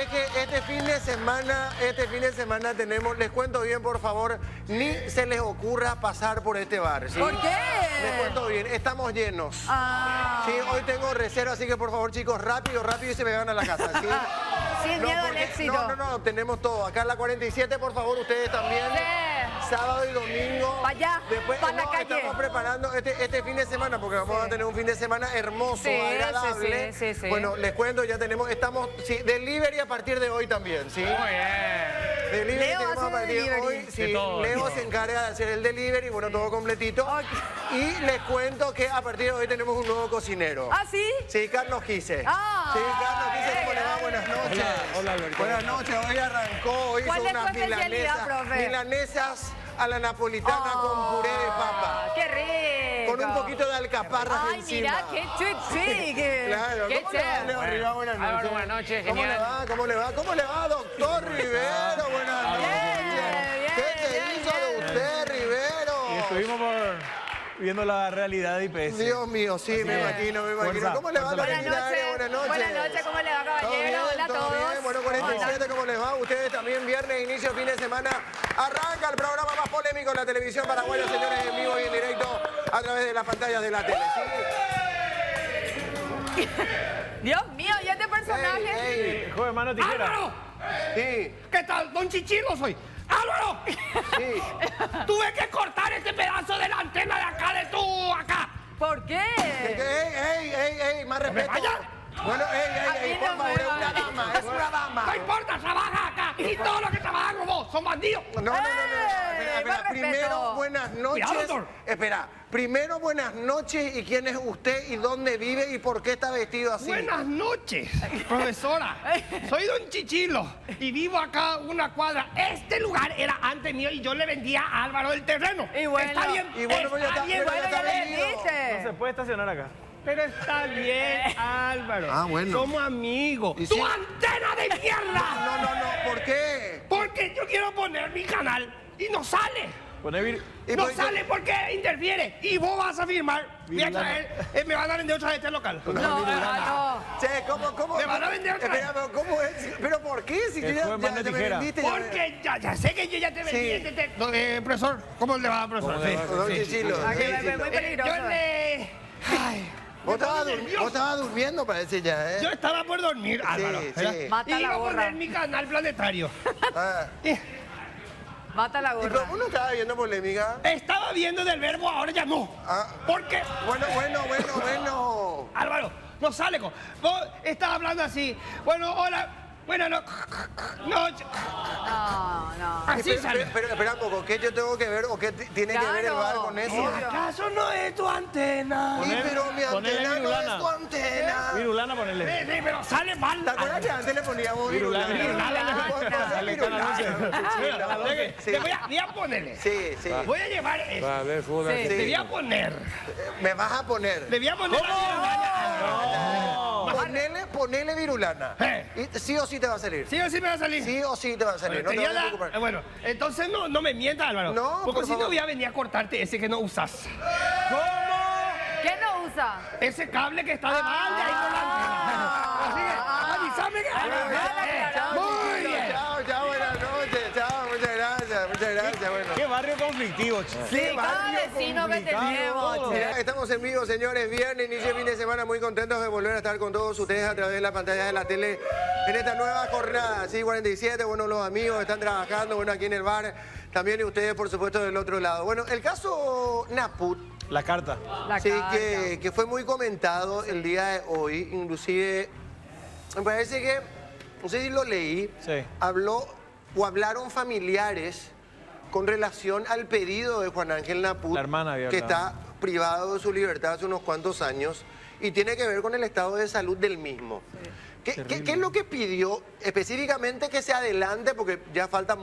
es que este fin de semana tenemos, les cuento bien, por favor, ni se les ocurra pasar por este bar, ¿sí? ¿Por qué? Les cuento bien, estamos llenos. Sí, hoy tengo reserva, así que por favor, chicos, rápido y se me van a la casa, ¿sí? Sin miedo al éxito. No, tenemos todo. Acá en la 47, por favor, ustedes también. Sí. Sábado y domingo. Pa' allá, Después pa' la calle. estamos preparando este fin de semana, porque vamos a tener un fin de semana hermoso, Sí, agradable. sí. Bueno, les cuento, ya estamos, delivery a partir de hoy también, ¿sí? Muy bien. Delivery Leo tenemos hace a partir de delivery. hoy. Sí, De todo. Leo se encarga de hacer el delivery, bueno, todo completito. Ok. Y les cuento que a partir de hoy tenemos un nuevo cocinero. ¿Ah, sí? Sí, Carlos Gise. Ah, Sí, Carlos Gise, ¿cómo le va? Buenas noches. Hola, Alberto. Buenas noches, hoy arrancó, hoy ¿Cuál hizo es tu unas especialidad, profe? milanesas a la napolitana con puré de papa. ¡Qué rico! Con un poquito de alcaparras Ay, encima. mira, qué chic. Claro, qué ¿cómo le va, chévere. Leo Rivera? Buenas noches. Álvaro, buenas noches, ¿Cómo le genial. va? ¿Cómo le va? ¿Cómo le va, doctor Rivero? Buenas noches. Bien, ¿Qué se bien, hizo de bien. usted, Rivero? Y estuvimos viendo la realidad de IPS. Dios mío, sí, me imagino. Fuerza, ¿Cómo le va, fuerza. la querida Are? Buenas noches. Buenas noches, ¿cómo le va, ¿Todo caballero? bien? Hola a ¿Todo todos. bien? Bueno, 47, ¿cómo les va? Ustedes también, viernes, inicio, fin de semana. Arranca el programa más polémico en la televisión paraguaya, señores, en vivo y en directo a través de las pantallas de la tele. ¿Sí? Dios mío, ¿y este personaje? Ey, Joven, mano tijera. ¡Álvaro! sí, ¿Qué tal? Don Chichilo soy. ¡Álvaro! sí. Tuve que cortar este pedazo de la antena de acá, de tu acá. ¿Por qué? Ey, más respeto. vaya? Bueno, A mí por no favor, me es una vaya. dama, es una dama. No importa, trabaja acá. Y todos los que trabajan con vos son bandidos. No. Espera, más primero, respeto. buenas noches. Cuidado, doctor. Espera, primero, buenas noches. ¿Y quién es usted y dónde vive y por qué está vestido así? Buenas noches, profesora. Soy don Chichilo y vivo acá una cuadra. Este lugar era antes mío y yo le vendía a Álvaro el terreno. Y bueno. Está bien. Y bueno, pues ya está, pero Bueno, ya ya está le vendido. No se vendiste. puede estacionar acá. Pero está bien, Álvaro. Ah, bueno. Somos amigos. ¿Y ¡Tu si- antena de mierda! No, ¿por qué? Porque yo quiero poner mi canal y no sale. Poné ¿Y No por qué? sale porque interfiere. Y vos vas a firmar. Voy a Virulana. traer, me van a vender otra vez este local. No. Che, ¿cómo? Me van a vender otra Espera, pero ¿cómo es? ¿Pero por qué? Si El tú juez manda ya me tijera. vendiste. ya me- Porque ya sé que yo ya te vendí. Sí. Profesor, ¿cómo le va, profesor? ¿Cómo le va? Don Chichilo. Ah, que sí, me- sí. muy peligroso. Yo le... Ay, Vos me estabas puse nervioso. durmiendo, parece ya, ¿eh? Yo estaba por dormir, Álvaro. sí. ¿verdad? Mata Y la iba a gorra. poner mi canal planetario. Ah. Mata la ¿Y pero gorra. uno estaba viendo polémica? Estaba viendo del verbo, ahora ya no. Ah. Porque, Bueno. Álvaro, no sale con... Vos estás hablando así. Bueno, hola. Bueno, no. No. Así sale. Pero espera un poco, ¿qué yo tengo que ver o qué tiene que ver el bar con eso? Obvio. ¿Acaso no es tu antena? Sí, pero mi Ponele antena no es virulana. tu antena. Virulana, ponele. Sí, pero sale mal. ¿Te acuerdas que antes le poníamos Virulana. virulana? Dale, Canal Te voy a ponerle. Sí. Voy a llevar esto. Sí. Le voy a poner. Me vas a poner. Le voy a poner. Ponele virulana. Y sí o sí te va a salir. ¿Sí o sí me va a salir? Sí o sí te va a salir. No te Te voy a vas a dar- preocupar. Bueno, entonces no me mientas, Álvaro. No, porque por si no favor. voy a venir a cortarte ese que no usas. ¿Qué no usa? Ese cable que está de balde ahí con la antena. Así que, avísame que... Muy bien. Chao, buenas noches. Chao, muchas gracias. Bueno. Qué barrio conflictivo, che. Sí, cada vecino que tenemos, che. Mira, estamos en vivo, señores. Viernes, inicio de fin de semana. Muy contentos de volver a estar con todos ustedes a través de la pantalla de la tele en esta nueva jornada. Sí, 47. Bueno, los amigos están trabajando. Bueno, aquí en el bar. También y ustedes, por supuesto, del otro lado. Bueno, el caso Naput. La carta. La Sí, carga. que fue muy comentado el día de hoy. Inclusive, me parece que, no sé si lo leí, Sí. hablaron familiares con relación al pedido de Juan Ángel Naput, La hermana había que hablado. está privado de su libertad hace unos cuantos años y tiene que ver con el estado de salud del mismo. ¿Qué es lo que pidió específicamente que se adelante? Porque ya falta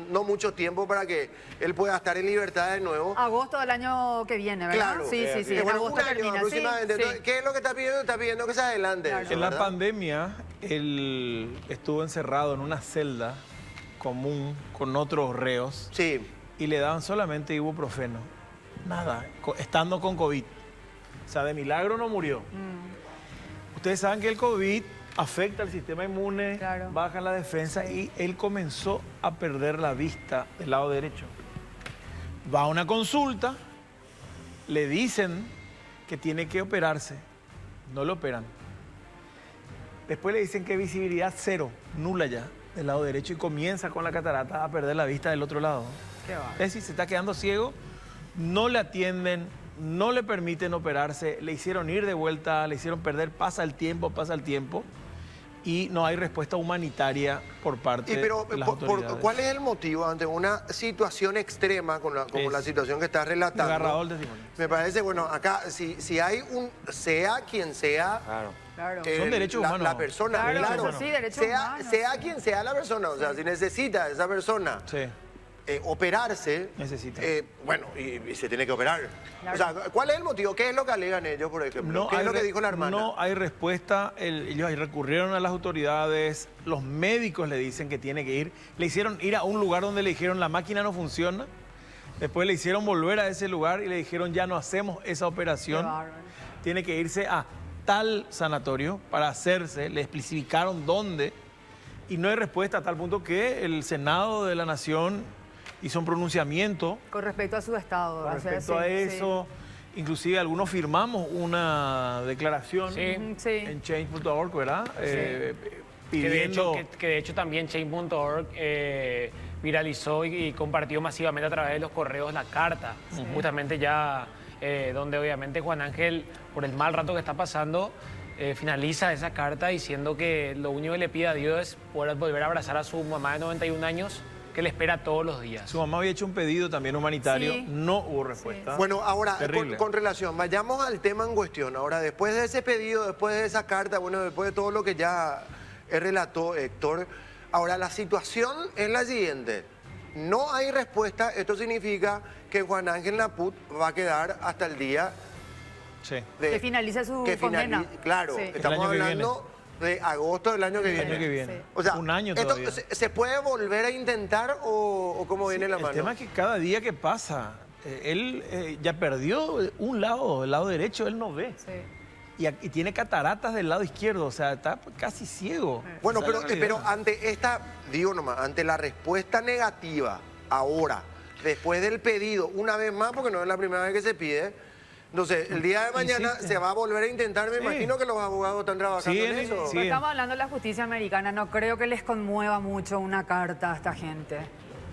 no mucho tiempo para que él pueda estar en libertad de nuevo. Agosto del año que viene, ¿verdad? Claro. Sí. En Bueno, agosto un año termina. aproximadamente. Sí, Entonces, ¿qué es lo que está pidiendo? Está pidiendo que se adelante. Claro. eso, En la ¿verdad? pandemia, él estuvo encerrado en una celda común con otros reos Sí. y le daban solamente ibuprofeno. Nada, estando con COVID. O sea, de milagro no murió. Ustedes saben que el COVID afecta al sistema inmune, Claro. baja la defensa y él comenzó a perder la vista del lado derecho. Va a una consulta, le dicen que tiene que operarse, no lo operan. Después le dicen que visibilidad cero, nula ya, del lado derecho y comienza con la catarata a perder la vista del otro lado. Qué bárbaro. Es decir, se está quedando ciego, no le atienden, no le permiten operarse, le hicieron ir de vuelta, le hicieron perder, pasa el tiempo y no hay respuesta humanitaria por parte de las autoridades. ¿Cuál es el motivo ante una situación extrema como la situación que estás relatando? Agarrador el testimonio. Me parece, bueno, acá si hay sea quien sea... Claro. Son derechos humanos. La persona, Claro, claro. sí, derechos humanos, sea sí. quien sea la persona, o sea, si necesita esa persona Sí, operarse, necesita. bueno, y se tiene que operar. Claro. O sea, ¿cuál es el motivo? ¿Qué es lo que alegan ellos, por ejemplo? ¿Qué es lo que dijo la hermana? No hay respuesta. Ellos ahí recurrieron a las autoridades. Los médicos le dicen que tiene que ir. Le hicieron ir a un lugar donde le dijeron la máquina no funciona. Después le hicieron volver a ese lugar y le dijeron ya no hacemos esa operación. Qué bárbaro. Tiene que irse a tal sanatorio para hacerse. Le especificaron dónde. Y no hay respuesta a tal punto que el Senado de la Nación hizo un pronunciamiento Con respecto a su estado. con o sea, respecto a sí, eso. Inclusive algunos firmamos una declaración Sí. Sí. en change.org, ¿verdad? Que Pidiendo... de hecho también Change.org viralizó y compartió masivamente a través de los correos la carta, justamente ya donde obviamente Juan Ángel, por el mal rato que está pasando, finaliza esa carta diciendo que lo único que le pide a Dios es poder volver a abrazar a su mamá de 91 años, que le espera todos los días. Su mamá había hecho un pedido también humanitario, Sí. no hubo respuesta. Bueno, ahora, Terrible. con relación, vayamos al tema en cuestión. Ahora, después de ese pedido, después de esa carta, bueno, después de todo lo que ya relató Héctor, ahora la situación es la siguiente. No hay respuesta, esto significa que Juan Ángel Naput va a quedar hasta el día Sí. de... Que finalice su que condena. Claro, Sí. estamos El año que hablando de agosto del año que El viene. año que viene. Sí. O sea, un año ¿esto todavía. se puede volver a intentar o cómo viene la El mano? tema es que cada día que pasa, él ya perdió un lado, el lado derecho, él no ve. Sí. Y tiene cataratas del lado izquierdo, o sea, está casi ciego. Bueno, Esa es la pero realidad. ante esta, digo nomás, ante la respuesta negativa, ahora, después del pedido, una vez más, porque no es la primera vez que se pide, entonces, el día de mañana Insiste. se va a volver a intentar, me Sí. imagino que los abogados están trabajando Sí, en eso. sí. Pero estamos hablando de la justicia americana, no creo que les conmueva mucho una carta a esta gente.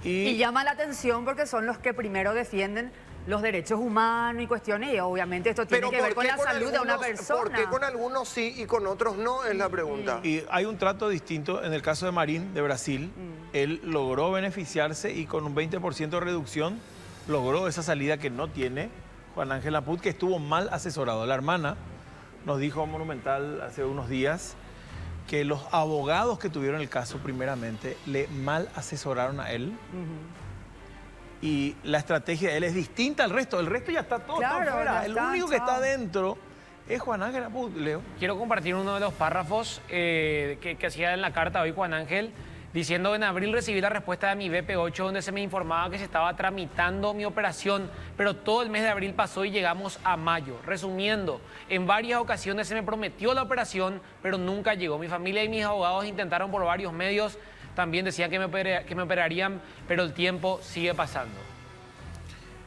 Y llama la atención porque son los que primero defienden los derechos humanos y cuestiones, y obviamente esto tiene que ver ¿por con qué la salud de una algunos- persona. ¿Por qué con algunos sí y con otros no? Es la pregunta. Y hay un trato distinto en el caso de Marín de Brasil. Él logró beneficiarse y con un 20% de reducción logró esa salida que no tiene Juan Ángel Naput, que estuvo mal asesorado. La hermana nos dijo a Monumental hace unos días que los abogados que tuvieron el caso primeramente le mal asesoraron a él. Y la estrategia de él es distinta al resto. El resto ya está todo está Claro, afuera. ya El está, único que chao. está adentro es Juan Ángel Naput, Leo. Quiero compartir uno de los párrafos que hacía en la carta hoy Juan Ángel, diciendo: en abril recibí la respuesta de mi BP8 donde se me informaba que se estaba tramitando mi operación, pero todo el mes de abril pasó y llegamos a mayo. Resumiendo, en varias ocasiones se me prometió la operación, pero nunca llegó. Mi familia y mis abogados intentaron por varios medios, también decían que me operarían, pero el tiempo sigue pasando.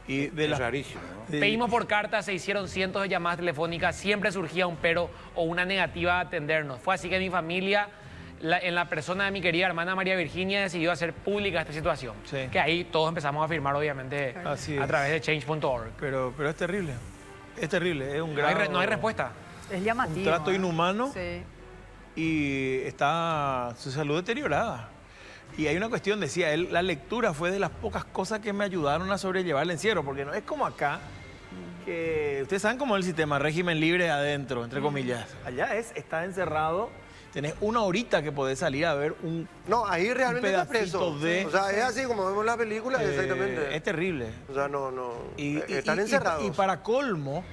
Y de Es rarísimo, ¿no? Pedimos por carta, se hicieron cientos de llamadas telefónicas, siempre surgía un pero o una negativa a atendernos. Fue así que mi familia, en la persona de mi querida hermana María Virginia, decidió hacer pública esta situación. Sí. Que ahí todos empezamos a firmar, obviamente, Así a es. través de change.org. Pero es terrible. Es terrible. Es un grado, No hay respuesta. Es llamativo. Un trato ¿eh? inhumano. Sí. Y está su salud deteriorada. Y hay una cuestión, decía él, la lectura fue de las pocas cosas que me ayudaron a sobrellevar el encierro, porque no es como acá, que ustedes saben cómo es el sistema, régimen libre adentro, entre comillas. Allá está encerrado, tenés una horita que podés salir a ver un... No, ahí realmente está pedacito preso. de- O sea, es así como vemos en la película, exactamente. Es terrible. O sea, no. Y, están encerrados. Y para colmo,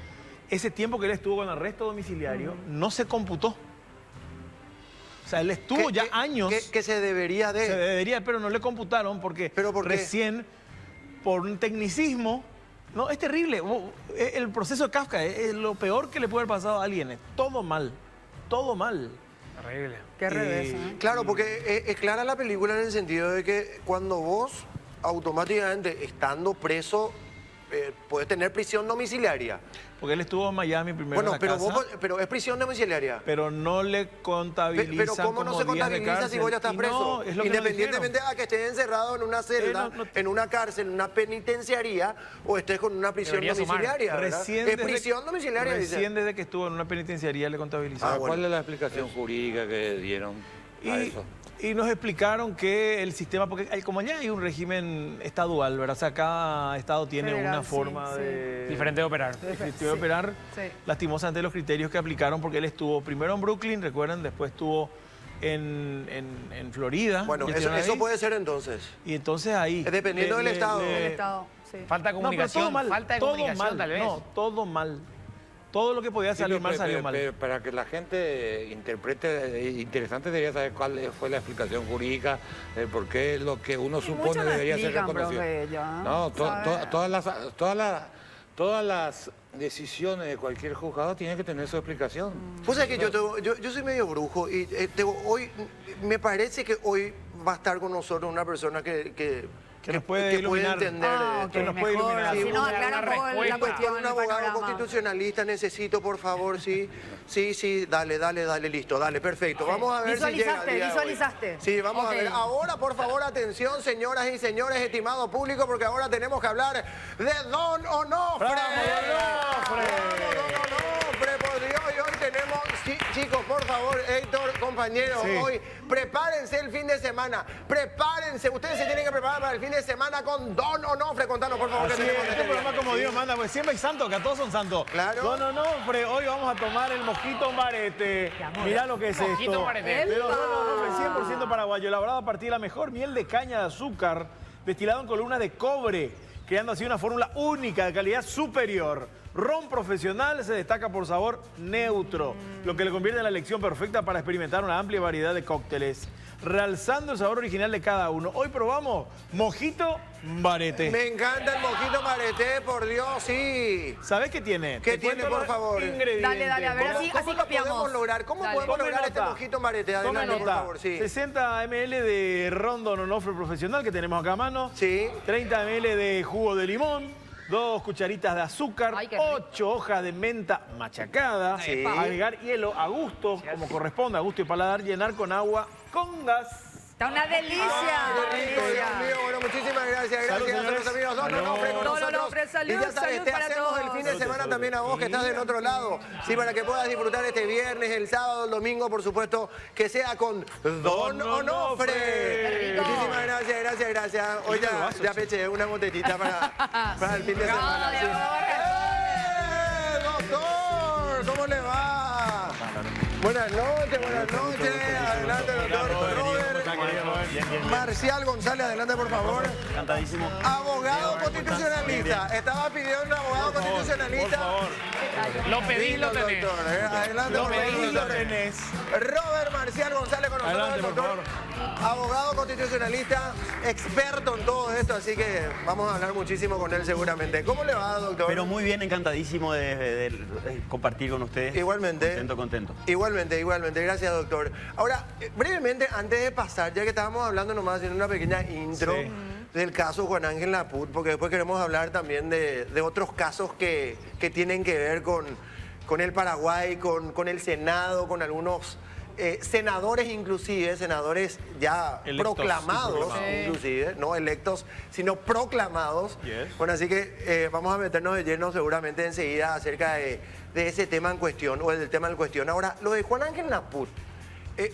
ese tiempo que él estuvo con arresto domiciliario no se computó. O sea, él estuvo ya años... Que se debería de. Se debería, pero no le computaron porque ¿Pero por qué? recién, por un tecnicismo, no, es terrible. El proceso de Kafka es lo peor que le puede haber pasado a alguien. Es todo mal, todo mal. Horrible. Qué revés, ¿eh? Claro, porque es clara la película en el sentido de que cuando vos automáticamente, estando preso, puedes tener prisión domiciliaria. Porque él estuvo en Miami primero en Bueno, la pero, casa, pero es prisión domiciliaria. pero no le contabilizan Pero ¿cómo no como se días de contabiliza si cárcel. vos ya estás Y preso? no, es lo que nos Independientemente dijeron. a que estés encerrado en una celda, no- en una cárcel, en una penitenciaría, o estés con una prisión Debería sumar. domiciliaria, ¿verdad? Recién Es desde- prisión domiciliaria, dice. Recién desde que estuvo en una penitenciaría le contabilizaron. bueno. ¿Cuál es la explicación jurídica que dieron a eso? Y nos explicaron que el sistema, porque como ya hay un régimen estadual, ¿verdad? O sea, cada estado tiene Federal, una sí, forma sí. de... Diferente de operar. de operar, Sí. lastimosamente los criterios que aplicaron, porque él estuvo primero en Brooklyn, recuerdan, después estuvo en Florida. Bueno, y eso estuvieron ahí. puede ser entonces. Y entonces ahí... Dependiendo del estado. El Estado, sí. Falta de No, pero comunicación. todo mal, falta de todo comunicación, mal, tal vez. no, todo mal. Todo lo que podía salir mal salió mal. Pero para que la gente interprete, interesante debería saber cuál fue la explicación jurídica, por qué lo que uno Y supone muchos no debería ser explican, reconocido. profe, ya, No, ¿sabe? todas las decisiones de cualquier juzgado tienen que tener su explicación. Pues es que yo soy medio brujo y hoy me parece que hoy va a estar con nosotros una persona que nos puede iluminar. entender Ah, esto. ok, nos puede mejor. iluminar. Si Sí, nos una aclara un poco la respuesta. cuestión, Un el abogado panorama. constitucionalista necesito, por favor, sí. Sí, dale, listo, dale, perfecto. Vamos a ver si llega el día de hoy. Visualizaste. Sí, vamos Ok. a ver. Ahora, por favor, atención, señoras y señores, estimado público, porque ahora tenemos que hablar de Don Onofre. Don Onofre, por Dios, y hoy tenemos... Sí, chicos, por favor, Héctor, compañero, Sí. hoy prepárense el fin de semana, prepárense, ustedes se tienen que preparar para el fin de semana con Don Onofre. Contanos, por favor, Así qué es, tenemos este este programa viernes. como Dios manda, pues siempre hay santos, que a todos son santos. Claro. No, Onofre, hoy vamos a tomar el mosquito marete. Mirá lo que es Mosquito esto. marete. De Don Onofre, 100% paraguayo, elaborado a partir de la mejor miel de caña de azúcar, destilado en columnas de cobre, creando así una fórmula única de calidad superior. Ron profesional se destaca por sabor neutro, lo que le convierte en la elección perfecta para experimentar una amplia variedad de cócteles, realzando el sabor original de cada uno. Hoy probamos mojito marete. Me encanta el mojito marete, por Dios, sí. ¿Sabés qué tiene? ¿Qué Te tiene, cuento por los favor? ingredientes. Dale, a ver, así ¿Cómo lo copiamos. podemos lograr? ¿Cómo Dale. podemos Tome lograr este nota. mojito marete? Tome Adelante, por nota. favor, sí. 60 ml de ron Don Onofre profesional que tenemos acá a mano. Sí. 30 ml de jugo de limón. 2 cucharitas de azúcar. Ay, qué rico. 8 hojas de menta machacada. Sí. Agregar hielo a gusto, como corresponde, a gusto y paladar. Llenar con agua con gas. Está una delicia. Qué rico, delicia. Dios mío. Bueno, muchísimas gracias. Salud, Gracias a los señores. amigos. Don Salud. Onofre con Don nosotros. Onofre, salud, Y ya sabes, salud te para hacemos el todos. fin de semana también a vos que estás del otro lado. Sí, para que puedas disfrutar este viernes, el sábado, el domingo, por supuesto, que sea con Don Onofre. Qué rico. Muchísimas gracias. Hoy ya peché una botellita para el fin de semana. Ay, sí. amor. Doctor, ¿cómo le va? Buenas noches. Adelante, doctor Robert. Marcial González, adelante, por favor. Encantadísimo. Abogado constitucionalista. Estaba pidiendo un abogado constitucionalista. Lo pedí, Lindo, lo tenés. doctor. Adelante, por favor, Lo doctor. tenés. Robert Marcial González con nosotros, Adelante, por doctor. Abogado constitucionalista, experto en todo esto, así que vamos a hablar muchísimo con él seguramente. ¿Cómo le va, doctor? Pero muy bien, encantadísimo de compartir con ustedes. Igualmente. Contento. Igualmente. Gracias, doctor. Ahora, brevemente, antes de pasar, ya que estábamos hablando nomás en una pequeña intro Sí. del caso Juan Ángel Laput, porque después queremos hablar también de otros casos que tienen que ver con el Paraguay, con el Senado, con algunos senadores inclusive, senadores ya Electos, proclamados, sí. inclusive, no electos, sino proclamados. Yes. Bueno, así que vamos a meternos de lleno seguramente enseguida acerca de ese tema en cuestión, o del tema en cuestión. Ahora, lo de Juan Ángel Laput,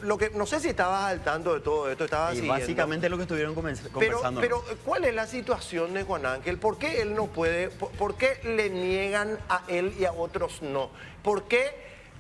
lo que no sé si estabas al tanto de todo esto, estabas Y siguiendo. básicamente lo que estuvieron conversando. Pero, ¿cuál es la situación de Juan Ángel? ¿Por qué él no puede? ¿Por qué le niegan a él y a otros no? ¿Por qué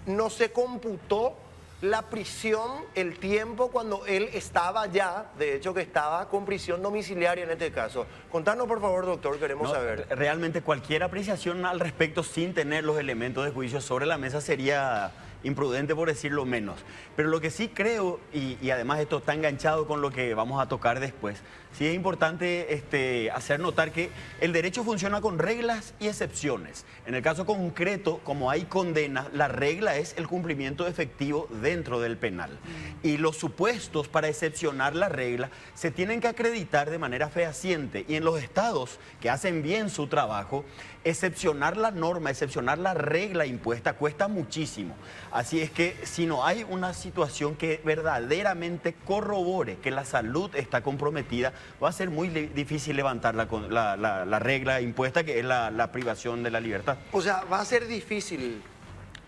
no se computó la prisión, el tiempo cuando él estaba ya, de hecho que estaba con prisión domiciliaria en este caso? Contanos, por favor, doctor, queremos No, saber. realmente cualquier apreciación al respecto sin tener los elementos de juicio sobre la mesa sería imprudente por decirlo menos. Pero lo que sí creo, y además esto está enganchado con lo que vamos a tocar después, sí es importante hacer notar que el derecho funciona con reglas y excepciones. En el caso concreto, como hay condenas, la regla es el cumplimiento efectivo dentro del penal. Y los supuestos para excepcionar la regla se tienen que acreditar de manera fehaciente. Y en los estados que hacen bien su trabajo, excepcionar la norma, excepcionar la regla impuesta cuesta muchísimo. Así es que si no hay una situación que verdaderamente corrobore que la salud está comprometida, va a ser muy difícil levantar la regla impuesta, que es la privación de la libertad. O sea, va a ser difícil.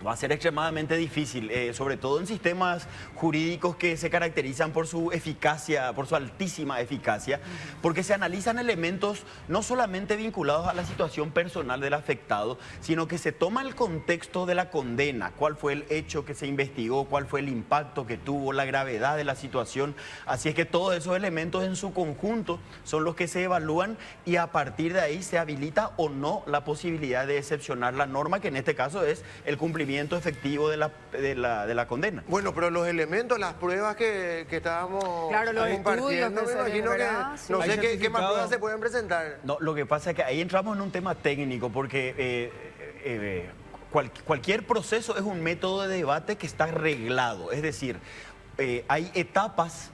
Va a ser extremadamente difícil, sobre todo en sistemas jurídicos que se caracterizan por su eficacia, por su altísima eficacia, porque se analizan elementos no solamente vinculados a la situación personal del afectado, sino que se toma el contexto de la condena, cuál fue el hecho que se investigó, cuál fue el impacto que tuvo, la gravedad de la situación. Así es que todos esos elementos en su conjunto son los que se evalúan y a partir de ahí se habilita o no la posibilidad de excepcionar la norma, que en este caso es el cumplimiento efectivo de la condena. Bueno, pero los elementos, las pruebas que estábamos Claro, los compartiendo, estudios que me se imagino que ¿verdad? Sí. no Hay sé qué más certificado. pruebas se pueden presentar. No, lo que pasa es que ahí entramos en un tema técnico, porque cualquier proceso es un método de debate que está reglado. Es decir, hay etapas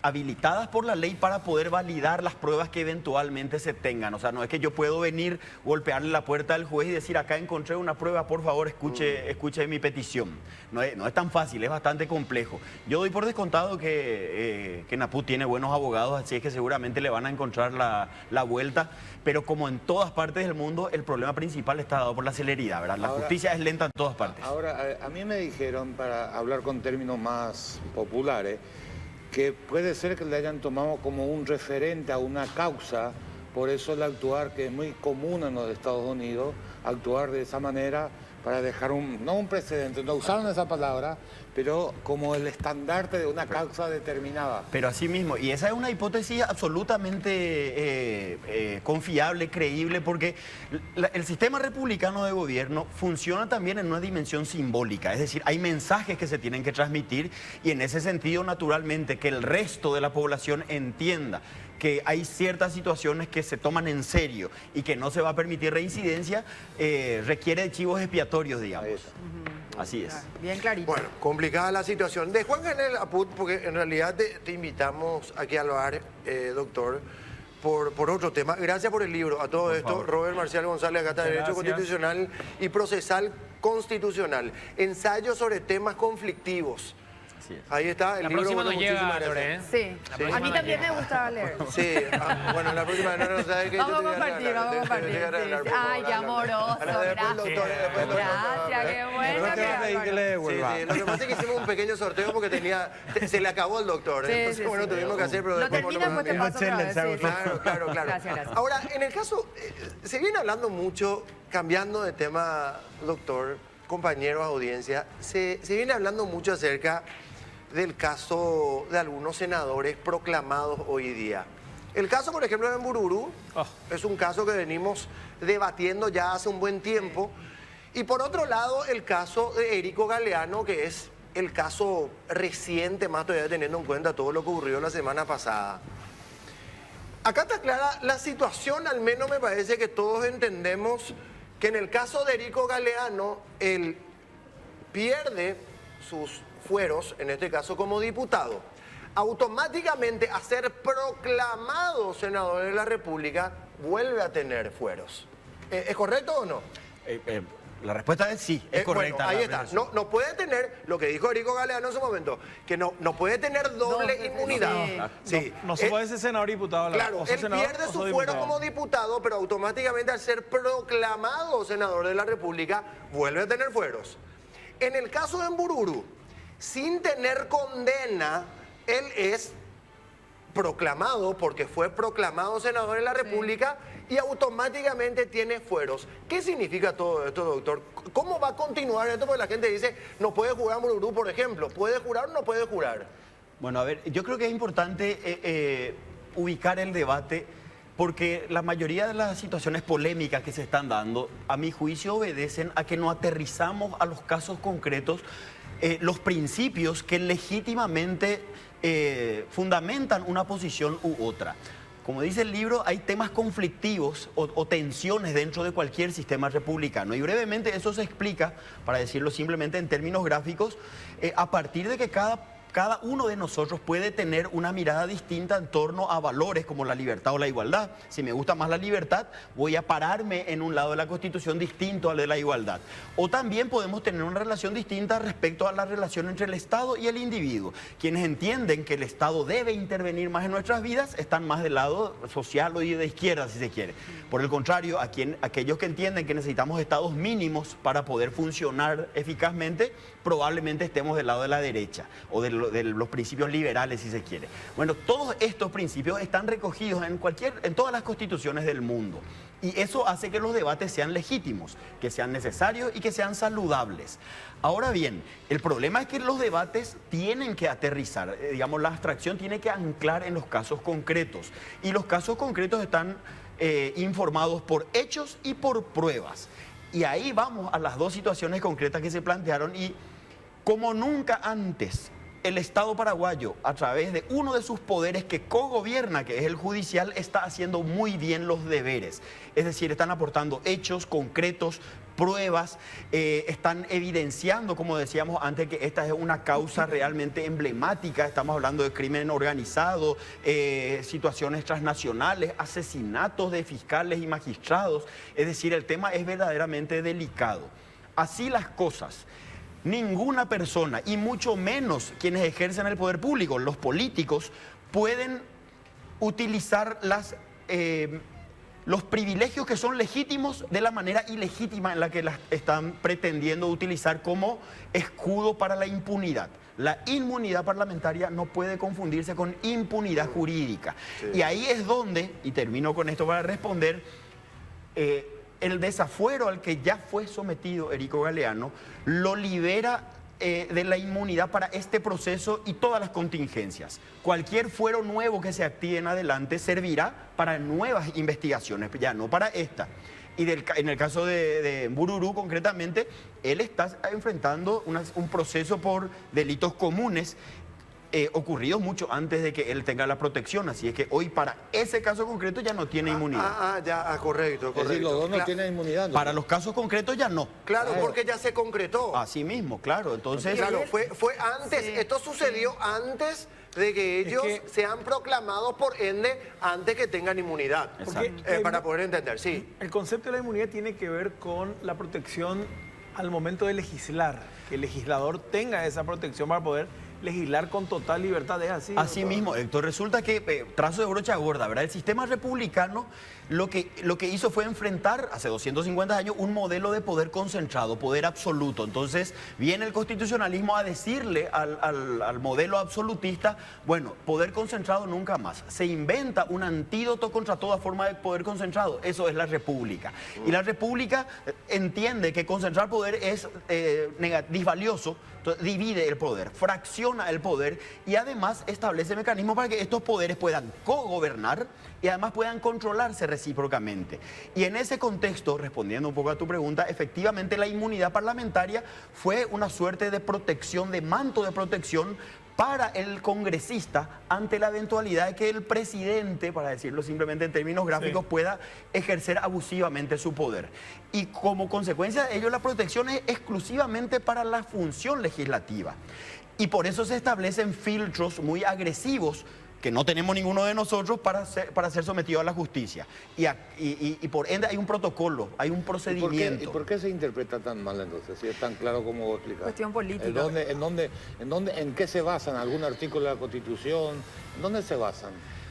habilitadas por la ley para poder validar las pruebas que eventualmente se tengan. O sea, no es que yo puedo venir, golpearle la puerta al juez y decir, acá encontré una prueba, por favor, escuche mi petición. No es tan fácil, es bastante complejo. Yo doy por descontado que Naput tiene buenos abogados, así es que seguramente le van a encontrar la vuelta, pero como en todas partes del mundo, el problema principal está dado por la celeridad, ¿verdad? La justicia es lenta en todas partes. Ahora, a mí me dijeron, para hablar con términos más populares, que puede ser que le hayan tomado como un referente a una causa, por eso el actuar, que es muy común en los Estados Unidos, actuar de esa manera para dejar no un precedente, no usaron esa palabra, pero como el estandarte de una causa determinada. Pero así mismo, y esa es una hipótesis absolutamente confiable, creíble, porque el sistema republicano de gobierno funciona también en una dimensión simbólica, es decir, hay mensajes que se tienen que transmitir y en ese sentido, naturalmente, que el resto de la población entienda que hay ciertas situaciones que se toman en serio y que no se va a permitir reincidencia, requiere de chivos expiatorios, digamos. Así es. Bien clarito. Bueno, complicada la situación. De Juan Canel Aput, porque en realidad te invitamos aquí al bar, doctor, por otro tema. Gracias por el libro. A todo esto, favor. Robert Marcial González, acá está Derecho Gracias. Constitucional y Procesal Constitucional. Ensayo sobre temas conflictivos. Así es. Ahí está el La libro. próxima bueno, nos llega, muchísimas Lore, gracias. Sí. La próxima A mí nos también llega. me gusta leer. Sí, bueno, la próxima no sabes que Vamos yo a te voy compartir, regalar, vamos a te voy compartir, regalar, sí, por sí. favor, Ay, qué háblalo. amoroso, Ahora, después el doctor, después el doctor. Gracias, qué bueno. No te vas a pedir que le Sí, devuelva. sí, lo que pasa es que hicimos un pequeño sorteo porque se le acabó el doctor. Sí, Entonces, sí, bueno, sí. tuvimos que hacer, pero Lo después termina, después te volvemos a- paso otra vez. Sí, sí. Claro. Gracias, gracias. Ahora, en el caso, se viene hablando mucho, cambiando de tema, doctor, compañeros, audiencia, se viene hablando mucho acerca del caso de algunos senadores proclamados hoy día. El caso, por ejemplo, de Mbururú, es un caso que venimos debatiendo ya hace un buen tiempo. Y por otro lado, el caso de Erico Galeano, que es el caso reciente, más todavía teniendo en cuenta todo lo que ocurrió la semana pasada. Acá está clara la situación, al menos me parece que todos entendemos que en el caso de Erico Galeano, él pierde sus fueros, en este caso como diputado. Automáticamente, a ser proclamado senador de la República, vuelve a tener fueros. ¿Es correcto o no? La respuesta es sí, es correcta. Bueno, ahí la está. apreciación. No puede tener, lo que dijo Erico Galeano en su momento, que no puede tener doble Doble, inmunidad. sí. No se puede ser senador y diputado. Claro, o sos él senador pierde o su sos fuero diputado. como diputado, pero automáticamente al ser proclamado senador de la República, vuelve a tener fueros. En el caso de Mbururu, sin tener condena, él es proclamado, porque fue proclamado senador de la República, y automáticamente tiene fueros. ¿Qué significa todo esto, doctor? ¿Cómo va a continuar esto? Porque la gente dice, no puede jurar Mbururu, por ejemplo. ¿Puede jurar o no puede jurar? Bueno, a ver, yo creo que es importante ubicar el debate porque la mayoría de las situaciones polémicas que se están dando, a mi juicio, obedecen a que no aterrizamos a los casos concretos los principios que legítimamente fundamentan una posición u otra. Como dice el libro, hay temas conflictivos o tensiones dentro de cualquier sistema republicano. Y brevemente eso se explica, para decirlo simplemente en términos gráficos, a partir de que cada uno de nosotros puede tener una mirada distinta en torno a valores como la libertad o la igualdad. Si me gusta más la libertad, voy a pararme en un lado de la Constitución distinto al de la igualdad. O también podemos tener una relación distinta respecto a la relación entre el Estado y el individuo. Quienes entienden que el Estado debe intervenir más en nuestras vidas están más del lado social o de izquierda, si se quiere. Por el contrario, aquellos que entienden que necesitamos estados mínimos para poder funcionar eficazmente, probablemente estemos del lado de la derecha o de los principios liberales, si se quiere. Bueno, todos estos principios están recogidos en todas las constituciones del mundo. Y eso hace que los debates sean legítimos, que sean necesarios y que sean saludables. Ahora bien, el problema es que los debates tienen que aterrizar, digamos, la abstracción tiene que anclar en los casos concretos. Y los casos concretos están informados por hechos y por pruebas. Y ahí vamos a las dos situaciones concretas que se plantearon y como nunca antes, el Estado paraguayo, a través de uno de sus poderes que cogobierna, que es el judicial, está haciendo muy bien los deberes. Es decir, están aportando hechos concretos, pruebas, están evidenciando, como decíamos antes, que esta es una causa realmente emblemática. Estamos hablando de crimen organizado, situaciones transnacionales, asesinatos de fiscales y magistrados. Es decir, el tema es verdaderamente delicado. Así las cosas. Ninguna persona, y mucho menos quienes ejercen el poder público, los políticos, pueden utilizar los privilegios que son legítimos de la manera ilegítima en la que las están pretendiendo utilizar como escudo para la impunidad. La inmunidad parlamentaria no puede confundirse con impunidad jurídica. Sí. Y ahí es donde, y termino con esto para responder, el desafuero al que ya fue sometido Erico Galeano lo libera de la inmunidad para este proceso y todas las contingencias. Cualquier fuero nuevo que se active en adelante servirá para nuevas investigaciones, ya no para esta. Y en el caso de Mbururú, concretamente, él está enfrentando un proceso por delitos comunes ocurridos mucho antes de que él tenga la protección. Así es que hoy para ese caso concreto ya no tiene inmunidad. Correcto. Es decir, los dos no tienen inmunidad. ¿No? Para los casos concretos ya no. Claro, porque ya se concretó. Así mismo, claro. Entonces, claro, fue antes, sí. Esto sucedió antes de que ellos sean proclamados, por ende, antes que tengan inmunidad. Para poder entender, sí. El concepto de la inmunidad tiene que ver con la protección al momento de legislar. Que el legislador tenga esa protección para poder legislar con total libertad. ¿Es así? Así mismo, Héctor. Resulta que, trazo de brocha gorda, ¿verdad? El sistema republicano lo que hizo fue enfrentar, hace 250 años, un modelo de poder concentrado, poder absoluto. Entonces, viene el constitucionalismo a decirle al modelo absolutista, bueno, poder concentrado nunca más. Se inventa un antídoto contra toda forma de poder concentrado. Eso es la república. Y la república entiende que concentrar poder es disvalioso. Entonces, divide el poder, fracciona el poder y además establece mecanismos para que estos poderes puedan cogobernar y además puedan controlarse recíprocamente. Y en ese contexto, respondiendo un poco a tu pregunta, efectivamente la inmunidad parlamentaria fue una suerte de protección, de manto de protección para el congresista ante la eventualidad de que el presidente, para decirlo simplemente en términos gráficos, pueda ejercer abusivamente su poder. Y como consecuencia de ello, la protección es exclusivamente para la función legislativa. Y por eso se establecen filtros muy agresivos que no tenemos ninguno de nosotros para ser sometido a la justicia. Y por ende hay un protocolo, hay un procedimiento. ¿Y por qué se interpreta tan mal entonces? Si es tan claro como vos explicás. Cuestión política. ¿En qué se basan? ¿Algún artículo de la Constitución? ¿En dónde se basan?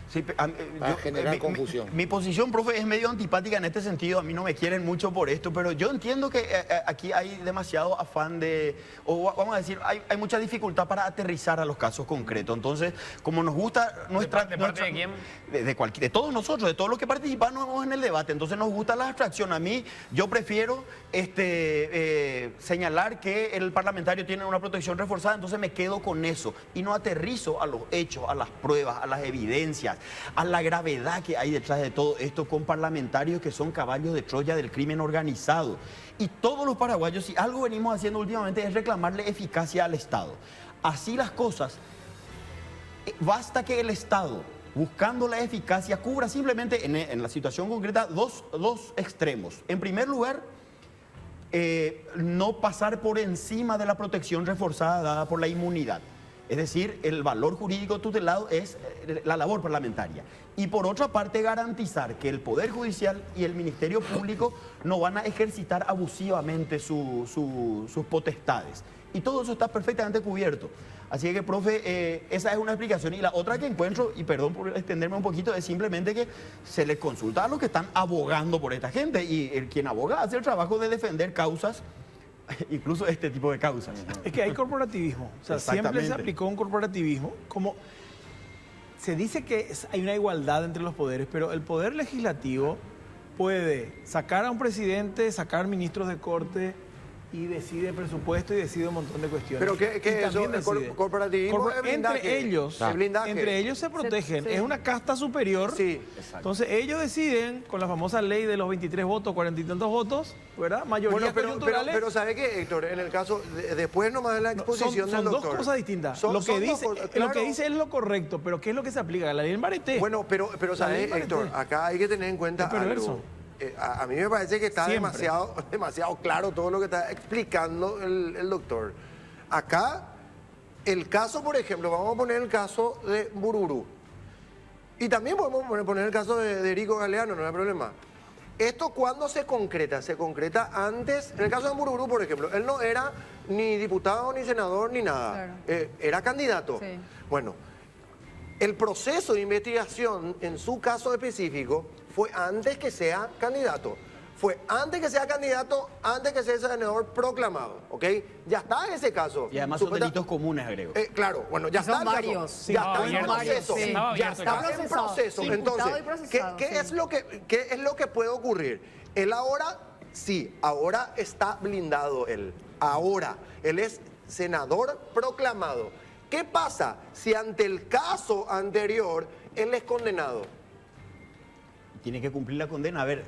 Sí, para generar confusión. Mi posición, profe, es medio antipática en este sentido. A mí no me quieren mucho por esto, pero yo entiendo que aquí hay demasiado afán o vamos a decir, hay mucha dificultad para aterrizar a los casos concretos. Entonces, como nos gusta nuestra... ¿De parte de quién? De todos nosotros, de todos los que participamos en el debate. Entonces nos gusta la abstracción. A mí, yo prefiero señalar que el parlamentario tiene una protección reforzada, entonces me quedo con eso y no aterrizo a los hechos, a las pruebas, a las evidencias. políticas, a la gravedad que hay detrás de todo esto con parlamentarios que son caballos de Troya del crimen organizado. Y todos los paraguayos, si algo venimos haciendo últimamente es reclamarle eficacia al Estado. Así las cosas, basta que el Estado, buscando la eficacia, cubra simplemente en la situación concreta dos extremos. En primer lugar, no pasar por encima de la protección reforzada dada por la inmunidad. Es decir, el valor jurídico tutelado es la labor parlamentaria. Y por otra parte, garantizar que el Poder Judicial y el Ministerio Público no van a ejercitar abusivamente sus potestades. Y todo eso está perfectamente cubierto. Así que, profe, esa es una explicación. Y la otra que encuentro, y perdón por extenderme un poquito, es simplemente que se les consulta a los que están abogando por esta gente. Y quien aboga hace el trabajo de defender causas, incluso este tipo de causas. Es que hay corporativismo. O sea, siempre se aplicó un corporativismo. Como se dice que hay una igualdad entre los poderes, pero el poder legislativo puede sacar a un presidente, sacar ministros de corte, y decide presupuesto y decide un montón de cuestiones. Pero ¿qué es eso? El corporativismo es blindaje. Entre ellos se protegen. Sí. Es una casta superior. Sí. Entonces ellos deciden, con la famosa ley de los 23 votos, 40 y tantos votos, ¿verdad? Mayoría coyunturales. Pero ¿sabe qué, Héctor? En el caso, después nomás de la exposición son del doctor. dos cosas distintas. Son lo que claro. dice es lo correcto, pero ¿qué es lo que se aplica? La ley del Marité. Bueno, pero ¿sabes, Héctor? Acá hay que tener en cuenta Es perverso. algo. A mí me parece que está demasiado claro todo lo que está explicando el doctor. Acá, el caso, por ejemplo, vamos a poner el caso de Bururu. Y también podemos poner el caso de Erico Galeano, no hay problema. ¿Esto cuándo se concreta? Se concreta antes. En el caso de Bururu, por ejemplo, él no era ni diputado, ni senador, ni nada. Claro. Era candidato. Sí. Bueno, el proceso de investigación, en su caso específico, fue antes que sea candidato. Fue antes que sea candidato, antes que sea senador proclamado, ¿ok? Ya está en ese caso. Y además son delitos comunes, agrego. Claro, bueno, ya Son está el varios. caso. Sí, Ya está en abierto. proceso. Sí. Ya está en proceso. Sí, Entonces, imputado y procesado, ¿qué es lo que puede ocurrir? Él ahora, sí, ahora está blindado él. Ahora, él es senador proclamado. ¿Qué pasa si ante el caso anterior él es condenado? Tiene que cumplir la condena. A ver.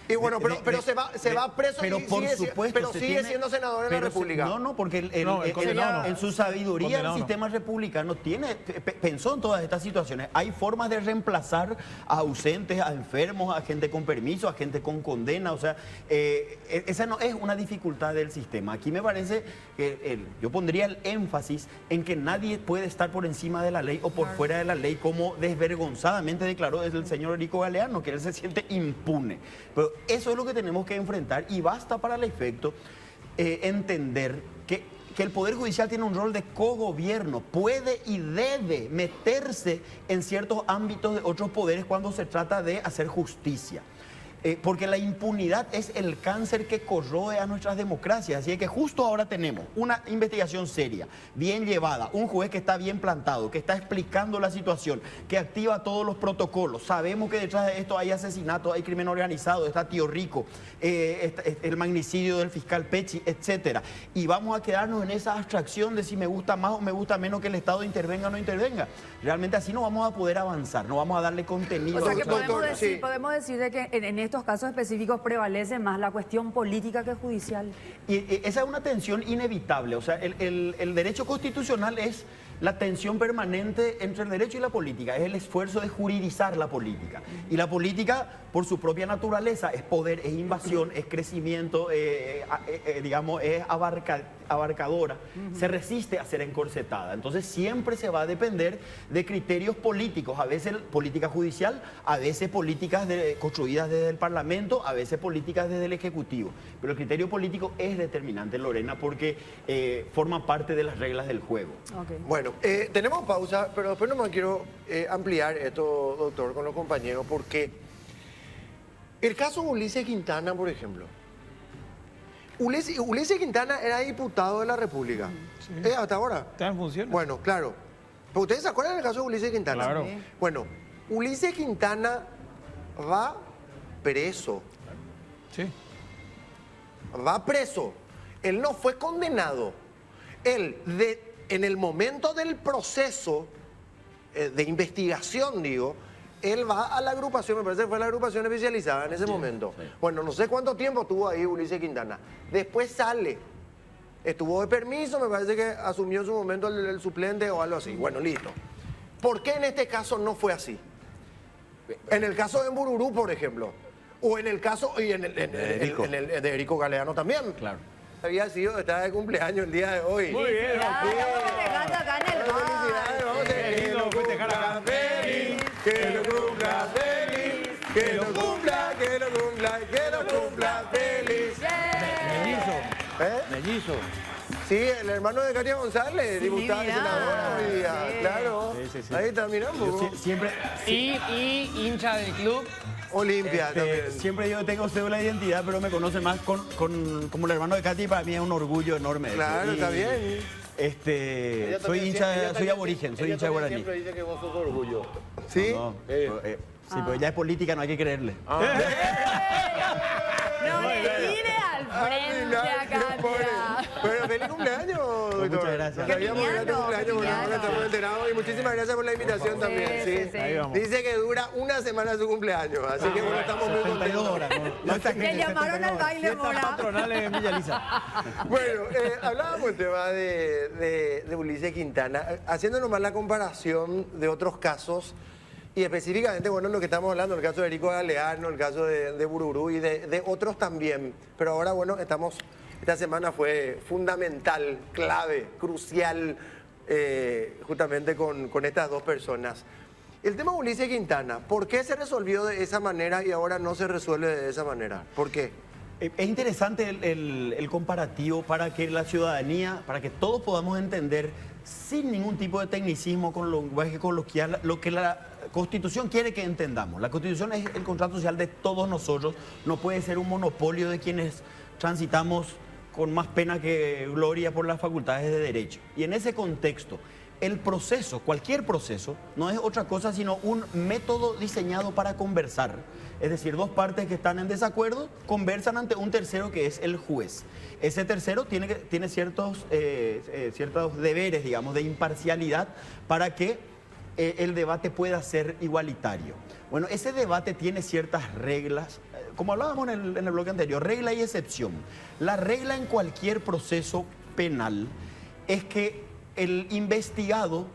Y bueno, pero se va preso pero y por supuesto, sigue siendo senador en la República. No, porque condenado en su sabiduría condenado el sistema republicano pensó en todas estas situaciones. Hay formas de reemplazar a ausentes, a enfermos, a gente con permiso, a gente con condena. O sea, esa no es una dificultad del sistema. Aquí me parece que yo pondría el énfasis en que nadie puede estar por encima de la ley o por fuera de la ley, como desvergonzadamente declaró el señor Erico Galeano, que él se siente impune. Pero eso es lo que tenemos que enfrentar, y basta para el efecto entender que el Poder Judicial tiene un rol de cogobierno, puede y debe meterse en ciertos ámbitos de otros poderes cuando se trata de hacer justicia. Porque la impunidad es el cáncer que corroe a nuestras democracias. Así que justo ahora tenemos una investigación seria, bien llevada, un juez que está bien plantado, que está explicando la situación, que activa todos los protocolos. Sabemos que detrás de esto hay asesinatos, hay crimen organizado, está Tío Rico, el magnicidio del fiscal Pecci, etc. Y vamos a quedarnos en esa abstracción de si me gusta más o me gusta menos que el Estado intervenga o no intervenga. Realmente así no vamos a poder avanzar, no vamos a darle contenido. O sea que Doctor, sí. podemos decir de que en estos casos específicos prevalece más la cuestión política que judicial. Y esa es una tensión inevitable. O sea, el derecho constitucional es la tensión permanente entre el derecho y la política. Es el esfuerzo de juridizar la política. Y la política, por su propia naturaleza, es poder, es invasión, es crecimiento, digamos, es abarcadora. Se resiste a ser encorsetada. Entonces siempre se va a depender de criterios políticos. A veces política judicial, a veces políticas construidas desde el Parlamento, a veces políticas desde el Ejecutivo. Pero el criterio político es determinante, Lorena, porque forma parte de las reglas del juego. Okay. Bueno, tenemos pausa, pero después nomás quiero ampliar esto, doctor, con los compañeros, porque el caso Ulises Quintana, por ejemplo. Ulises Quintana era diputado de la República. Hasta ahora. Está en funciones. Bueno, claro. Pero ¿ustedes se acuerdan del caso de Ulises Quintana? Claro. Sí. Bueno, Ulises Quintana va preso. Sí. Va preso. Él no fue condenado. Él, en el momento del proceso de investigación, digo, él va a la agrupación, me parece que fue la agrupación especializada en ese momento. sí. Bueno, no sé cuánto tiempo estuvo ahí Ulises Quintana. Después sale. Estuvo de permiso, me parece que asumió en su momento el suplente o algo así. Bueno, listo. ¿Por qué en este caso no fue así? En el caso de Mbururú, por ejemplo. O en el caso, y en el de Erico Galeano también. Claro. Había sido, estaba de cumpleaños el día de hoy. Muy bien, Ya, estamos festejando acá en el bar. Felicidades, vamos a Qué que lindo lo festejar acá. cumpla feliz, que lo cumpla feliz, que lo cumpla, que lo cumpla, que lo cumpla feliz. ¿Eh? Mellizo. Sí, el hermano de Katia González, Sí, diputada y mirá, senadora hoy día, sí. claro. Sí, sí, sí. Ahí está, mirá un poco. Siempre, Y hincha del club. Olimpia también. siempre yo tengo cédula de identidad, pero me conoce más como el hermano de Katy, para mí es un orgullo enorme. eso. Claro, Y, está bien. Soy hincha, soy aborigen, soy hincha de guaraní. Siempre dice que vos sos orgullo. ¿Sí? No, sí, pero ya es política, no hay que creerle. No le tire al frente a Katia. Pero feliz cumpleaños, doctor. muchas gracias. Sabíamos que era tu cumpleaños, Qué bueno, liviano. estamos enterados. Y muchísimas gracias por la invitación también. Sí, sí. Ahí vamos. Dice que dura una semana su cumpleaños, así que bueno, estamos muy 72 contentos. horas, ¿no? No Le llamaron al baile, Fiestas Mora. patronales en Villa Elisa. Bueno, hablábamos el tema de Ulises Quintana, haciendo nomás la comparación de otros casos y específicamente, bueno, lo que estamos hablando, el caso de Erico Galeano, el caso de Mbururú y de otros también. Pero ahora, bueno, esta semana fue fundamental, clave, crucial, justamente con estas dos personas. El tema de Ulises Quintana, ¿por qué se resolvió de esa manera y ahora no se resuelve de esa manera? ¿Por qué? Es interesante el comparativo para que la ciudadanía, para que todos podamos entender sin ningún tipo de tecnicismo, con lenguaje coloquial, lo que la Constitución quiere que entendamos. La Constitución es el contrato social de todos nosotros, no puede ser un monopolio de quienes transitamos con más pena que gloria por las facultades de derecho. Y en ese contexto, el proceso, cualquier proceso, no es otra cosa sino un método diseñado para conversar. Es decir, dos partes que están en desacuerdo conversan ante un tercero que es el juez. Ese tercero tiene ciertos deberes, digamos, de imparcialidad para que el debate pueda ser igualitario. Bueno, ese debate tiene ciertas reglas, como hablábamos en el bloque anterior, regla y excepción. La regla en cualquier proceso penal es que el investigado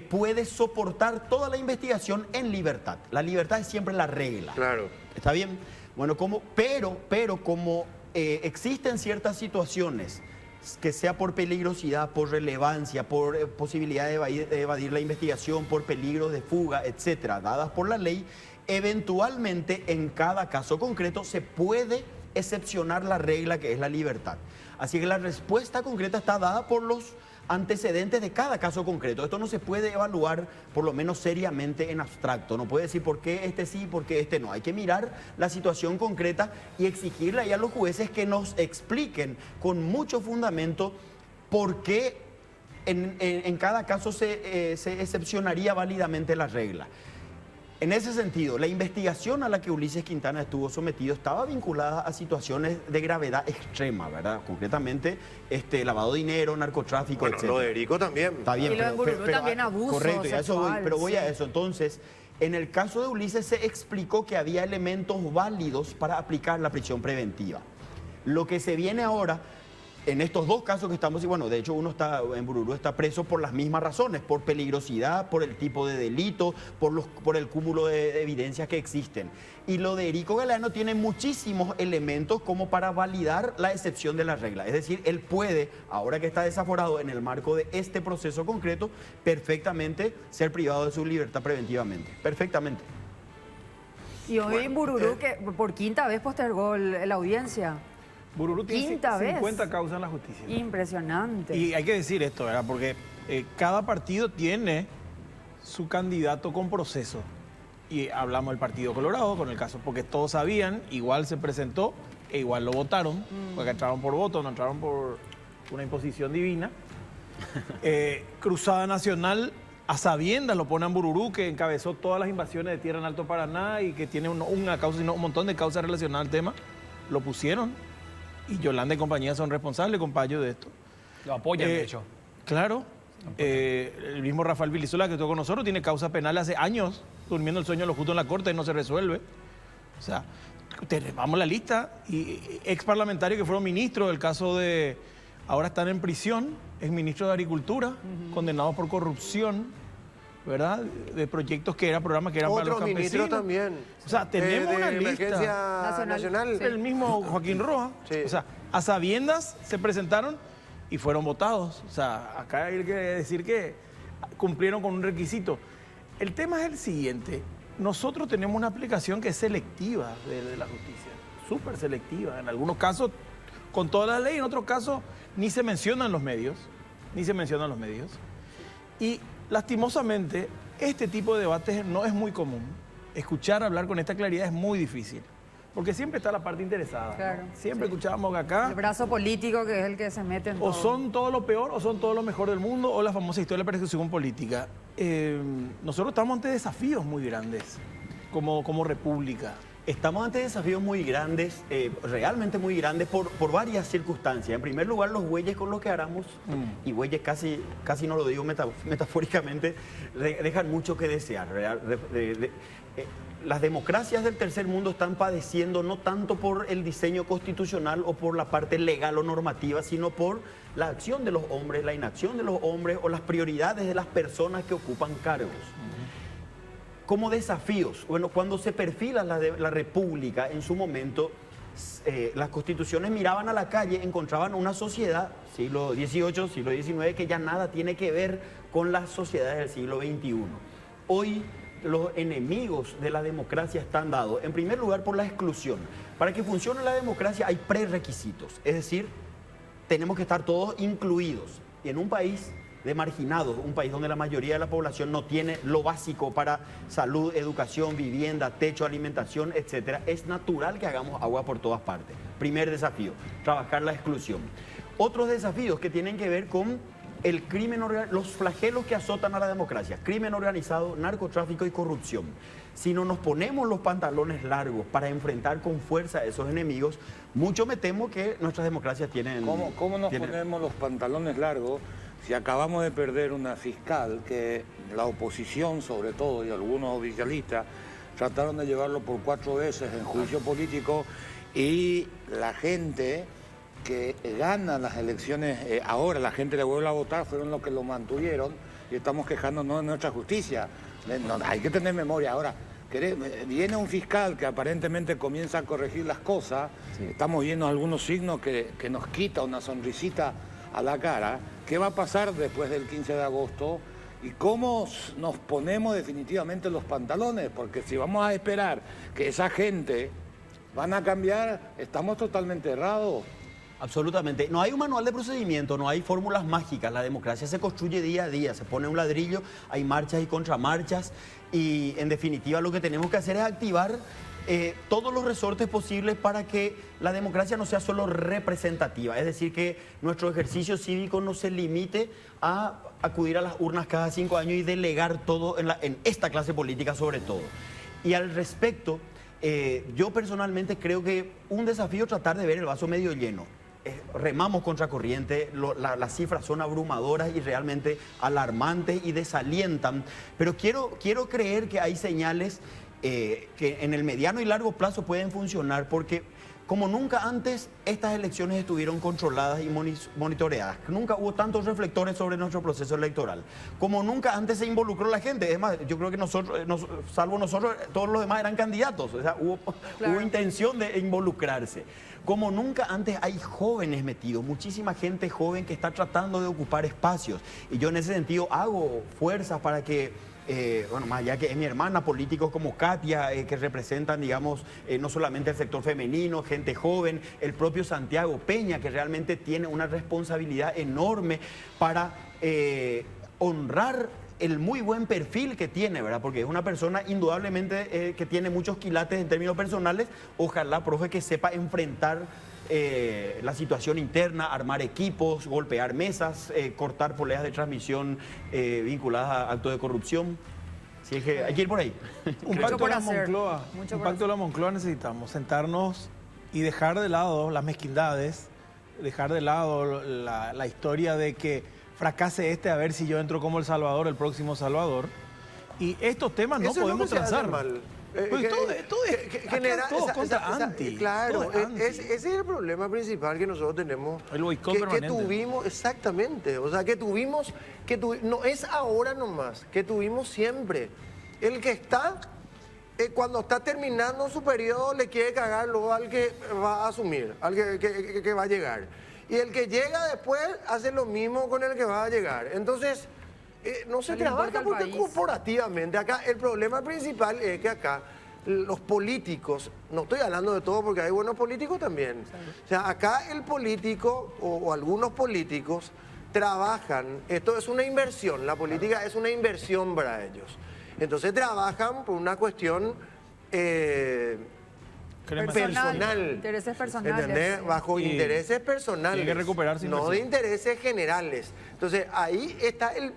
puede soportar toda la investigación en libertad. La libertad es siempre la regla. Claro. ¿Está bien? Bueno, pero como existen ciertas situaciones, que sea por peligrosidad, por relevancia, por posibilidad de evadir la investigación, por peligros de fuga, etcétera, dadas por la ley, eventualmente en cada caso concreto se puede excepcionar la regla que es la libertad. Así que la respuesta concreta está dada por los antecedentes de cada caso concreto. Esto no se puede evaluar, por lo menos seriamente, en abstracto. No puede decir por qué este sí, por qué este no. Hay que mirar la situación concreta y exigirle ahí a los jueces que nos expliquen con mucho fundamento por qué en cada caso se excepcionaría válidamente la regla. En ese sentido, la investigación a la que Ulises Quintana estuvo sometido estaba vinculada a situaciones de gravedad extrema, ¿verdad? Concretamente, lavado de dinero, narcotráfico, Bueno, etc. lo de Erico también. Está bien, Y lo de Mbururú también abuso correcto, y a eso voy, sexual, pero voy a sí. eso. Entonces, en el caso de Ulises se explicó que había elementos válidos para aplicar la prisión preventiva. Lo que se viene ahora, en estos dos casos que estamos, y bueno, de hecho uno está en Mbururú, está preso por las mismas razones, por peligrosidad, por el tipo de delito, por el cúmulo de evidencias que existen. Y lo de Erico Galeano tiene muchísimos elementos como para validar la excepción de la regla. Es decir, él puede, ahora que está desaforado en el marco de este proceso concreto, perfectamente ser privado de su libertad preventivamente. Perfectamente. Y hoy en Mbururú, que por quinta vez postergó la audiencia. Bururú tiene Quinta vez. 50 causas en la justicia. Impresionante. Y hay que decir esto, ¿verdad? Porque cada partido tiene su candidato con proceso. Y hablamos del Partido Colorado con el caso, porque todos sabían, igual se presentó e igual lo votaron, porque entraron por voto, no entraron por una imposición divina. Cruzada Nacional, a sabiendas lo pone a Mbururú, que encabezó todas las invasiones de tierra en Alto Paraná y que tiene una causa, sino un montón de causas relacionadas al tema, lo pusieron. Y Yolanda y compañía son responsables, compañero, de esto. Lo apoyan, de hecho. Claro. El mismo Rafael Vilisola, que estuvo con nosotros, tiene causa penal hace años, durmiendo el sueño de lo justo en la corte y no se resuelve. O sea, vamos a la lista. Y ex parlamentarios que fueron ministros del caso de... Ahora están en prisión, es ministro de Agricultura, condenados por corrupción, ¿verdad? De proyectos que eran programas que eran para los Otro ministro campesinos. también. O sea, tenemos de una emergencia lista. nacional. El mismo Joaquín Roa. Sí. O sea, a sabiendas se presentaron y fueron votados. O sea, acá hay que decir que cumplieron con un requisito. El tema es el siguiente. Nosotros tenemos una aplicación que es selectiva de la justicia, súper selectiva. En algunos casos con toda la ley, en otros casos ni se mencionan los medios, Y lastimosamente, este tipo de debates no es muy común. Escuchar hablar con esta claridad es muy difícil, porque siempre está la parte interesada. Claro, ¿no? Siempre sí. escuchábamos que acá El brazo político que es el que se mete en o todo. son todo lo peor o son todo lo mejor del mundo, o la famosa historia de la persecución política. Nosotros estamos ante desafíos muy grandes como república. Estamos ante desafíos muy grandes, realmente muy grandes, por varias circunstancias. En primer lugar, los bueyes con los que aramos, y bueyes casi no lo digo metafóricamente, dejan mucho que desear. Las democracias del tercer mundo están padeciendo no tanto por el diseño constitucional o por la parte legal o normativa, sino por la acción de los hombres, la inacción de los hombres o las prioridades de las personas que ocupan cargos. Como desafíos, bueno, cuando se perfila la República en su momento, las constituciones miraban a la calle, encontraban una sociedad, siglo XVIII, siglo XIX, que ya nada tiene que ver con las sociedades del siglo XXI. Hoy los enemigos de la democracia están dados, en primer lugar, por la exclusión. Para que funcione la democracia hay prerequisitos, es decir, tenemos que estar todos incluidos. Y en un país de marginados, un país donde la mayoría de la población no tiene lo básico para salud, educación, vivienda, techo, alimentación, etcétera, es natural que hagamos agua por todas partes. Primer desafío, trabajar la exclusión. Otros desafíos que tienen que ver con el crimen organizado, los flagelos que azotan a la democracia, crimen organizado, narcotráfico y corrupción. Si no nos ponemos los pantalones largos para enfrentar con fuerza a esos enemigos, mucho me temo que nuestras democracias tienen... ¿Cómo nos ponemos los pantalones largos si acabamos de perder una fiscal que la oposición, sobre todo, y algunos oficialistas, trataron de llevarlo por 4 veces en juicio político, y la gente que gana las elecciones, ahora la gente le vuelve a votar, fueron los que lo mantuvieron, y estamos quejándonos de nuestra justicia? No, hay que tener memoria. Ahora, viene un fiscal que aparentemente comienza a corregir las cosas, estamos viendo algunos signos que nos quita una sonrisita a la cara. ¿Qué va a pasar después del 15 de agosto? ¿Y cómo nos ponemos definitivamente los pantalones? Porque si vamos a esperar que esa gente van a cambiar, estamos totalmente errados. Absolutamente. No hay un manual de procedimiento, no hay fórmulas mágicas. La democracia se construye día a día, se pone un ladrillo, hay marchas y contramarchas, y en definitiva lo que tenemos que hacer es activar todos los resortes posibles para que la democracia no sea solo representativa, es decir, que nuestro ejercicio cívico no se limite a acudir a las urnas cada 5 años y delegar todo en esta clase política sobre todo. Y al respecto, yo personalmente creo que un desafío es tratar de ver el vaso medio lleno. Remamos contra corriente, las cifras son abrumadoras y realmente alarmantes y desalientan, pero quiero creer que hay señales que en el mediano y largo plazo pueden funcionar, porque como nunca antes estas elecciones estuvieron controladas y monitoreadas. Nunca hubo tantos reflectores sobre nuestro proceso electoral. Como nunca antes se involucró la gente. Es más, yo creo que salvo nosotros, todos los demás eran candidatos. O sea, hubo intención de involucrarse. Como nunca antes hay jóvenes metidos, muchísima gente joven que está tratando de ocupar espacios. Y yo en ese sentido hago fuerzas para que, bueno, más allá que es mi hermana, políticos como Katia, que representan, digamos, no solamente el sector femenino, gente joven, el propio Santiago Peña, que realmente tiene una responsabilidad enorme para honrar el muy buen perfil que tiene, ¿verdad? Porque es una persona indudablemente que tiene muchos quilates en términos personales. Ojalá, profe, que sepa enfrentar la situación interna, armar equipos, golpear mesas, cortar poleas de transmisión vinculadas a actos de corrupción. Así es que hay que ir por ahí. Un pacto de la Moncloa necesitamos, sentarnos y dejar de lado las mezquindades, dejar de lado la historia de que fracase este, a ver si yo entro como El Salvador, el próximo Salvador. Y estos temas no Eso es lo podemos que se hace transar. mal. Pues todo es genera todo contra anti. Claro, todo es anti. ese es el problema principal que nosotros tenemos. El boicot que permanente. tuvimos, exactamente. O sea, no es ahora nomás, que tuvimos siempre. El que está, cuando está terminando su periodo, le quiere cagar luego al que va a asumir, al que va a llegar. Y el que llega después hace lo mismo con el que va a llegar. Entonces, no se No le trabaja importa el porque país. corporativamente. Acá el problema principal es que acá los políticos, no estoy hablando de todo porque hay buenos políticos también. O sea, acá el político o algunos políticos trabajan, esto es una inversión, la política es una inversión para ellos. Entonces trabajan por una cuestión personal. Intereses personales. ¿Entendés? Bajo Y intereses personales. tiene que recuperar su no de inversión. intereses generales. Entonces ahí está el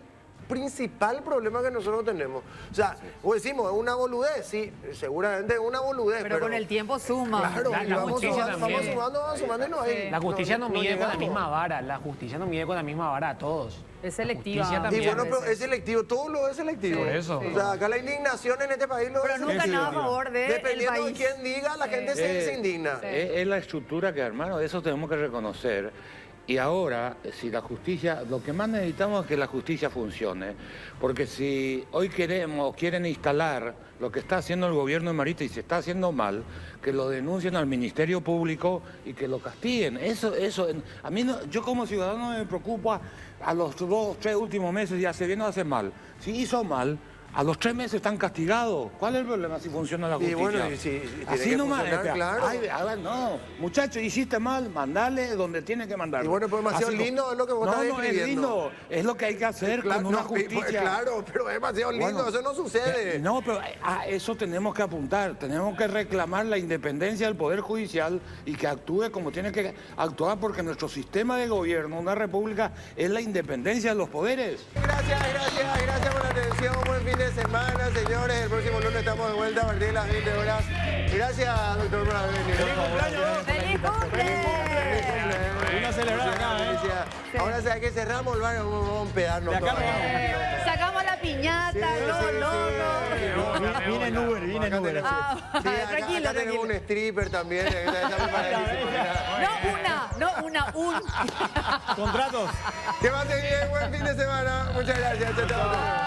principal problema que nosotros tenemos. O sea, o decimos, es una boludez, sí, seguramente es una boludez. Pero con el tiempo suma. Claro, La y vamos justicia sumando, también. vamos sumando y no hay. La justicia no mide con la llegamos. misma vara. La justicia no mide con la misma vara a todos. Es selectiva. Justicia Y también. bueno, pero es selectivo, todo lo es selectivo. Por eso. O sea, acá la indignación en este país lo Pero es nunca selectivo. nada a favor del Dependiendo de país. quién diga, la gente se indigna. Es la estructura que armaron, eso tenemos que reconocer. Y ahora, si la justicia, lo que más necesitamos es que la justicia funcione. Porque si hoy quieren instalar lo que está haciendo el gobierno de Marita y se está haciendo mal, que lo denuncien al Ministerio Público y que lo castiguen. Eso, a mí no, yo como ciudadano me preocupa a los 2, 3 últimos meses y hace bien o hace mal. Si hizo mal, a los 3 meses están castigados. ¿Cuál es el problema si funciona la Y justicia? bueno, y si tiene así que nomás. funcionar, claro. Ay, a ver, no, muchacho, hiciste mal, mandale donde tiene que mandar. Y bueno, pues demasiado Así lindo es lo que vos estás No, es describiendo. lindo, es lo que hay que hacer con una justicia. Claro, pero es demasiado lindo, Bueno, eso no sucede. No, pero a eso tenemos que apuntar, tenemos que reclamar la independencia del Poder Judicial y que actúe como tiene que actuar, porque nuestro sistema de gobierno, una república, es la independencia de los poderes. Gracias por la atención, buen fin de semana, señores. El próximo lunes estamos de vuelta a partir de las 20 horas. Gracias, doctor, por haber venido. ¡Feliz cumple! Vino a celebrar acá, ¿eh? Sí. Ahora, ¿sabes que cerramos el bar? Vamos a empedarnos De acá todos. nos vamos. Sacamos la piñata, los locos. Vine en Uber, vine en Uber. Ah, Sí, acá tranquilo, tenemos tranquilo. un stripper también. Está preparadísimo. No una, un. Contratos. Que pasen bien, buen fin de semana. Muchas gracias. Chao, chao.